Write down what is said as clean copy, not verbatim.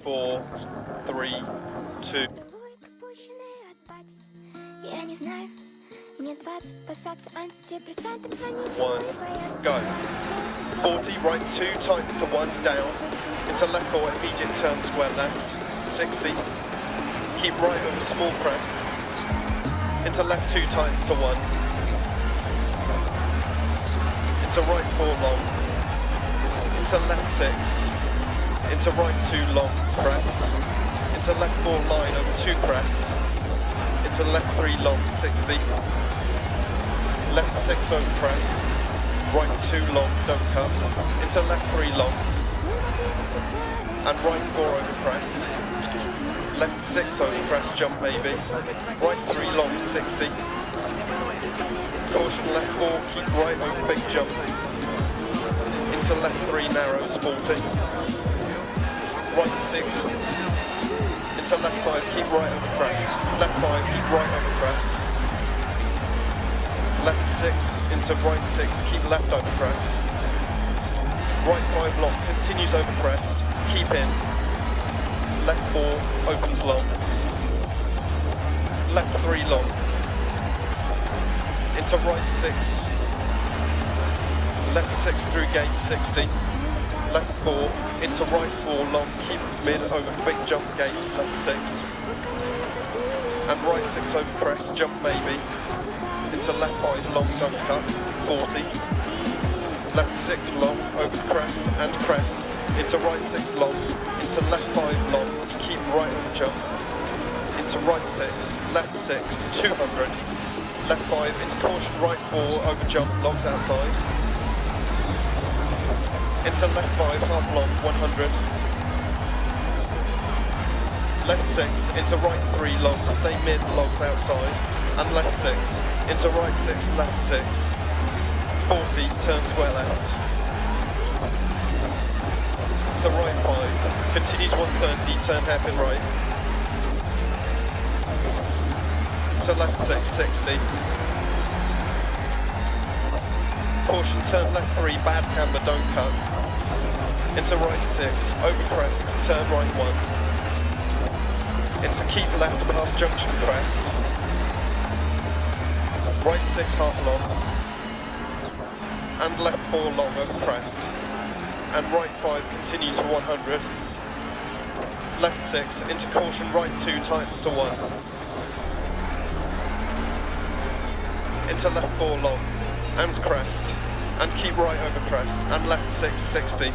4, 3, 2. One, go. 40, right 2 times to 1, down. Into left 4, immediate turn, square left. 60. Keep right over small crest. Into left 2 times to 1. Into right 4 long. Into left 6. Into right 2 long, crest. Into left 4 line over 2 crest. Into left 3 long, 60. Left 6 over crest. Right 2 long, don't cut. Into left 3 long. And right 4 over crest. Left 6 over crest, jump maybe. Right 3 long, 60. Caution left 4, keep right over big jump. Into left 3 narrows, 40. Right 6. Into left 5, keep right over crest. Left 5, keep right over crest. Left 6, into right 6, keep left over crest. Right 5 long, continues over crest, keep in. Left 4, opens long. Left 3 long. Into right 6. Left 6 through gate 60. Left 4, into right 4 long, keep mid over big jump gate, left 6. And right 6 over crest, jump maybe. Into left 5 long, don't cut, 40. Left 6 long, over crest and crest. Into right 6 long, into left 5 long, keep right over jump. Into right 6, left 6, 200. Left 5, into caution, right 4, over jump, logs outside. Into left 5, half long, 100. Left 6, into right 3 long, stay mid, logs outside. And left 6, into right 6, left 6. 40, turn square left. To right 5, continues 130, turn hairpin right. To left 6, 60. Caution, turn left 3, bad camber, don't cut. Into right 6, over crest, turn right 1. Into keep left past junction crest. Right 6, half long. And left 4 long over crest. And right 5 continues to 100. Left 6, into caution, right 2 times to 1. Into left 4 long, and crest, and keep right over crest, and left 6, 60.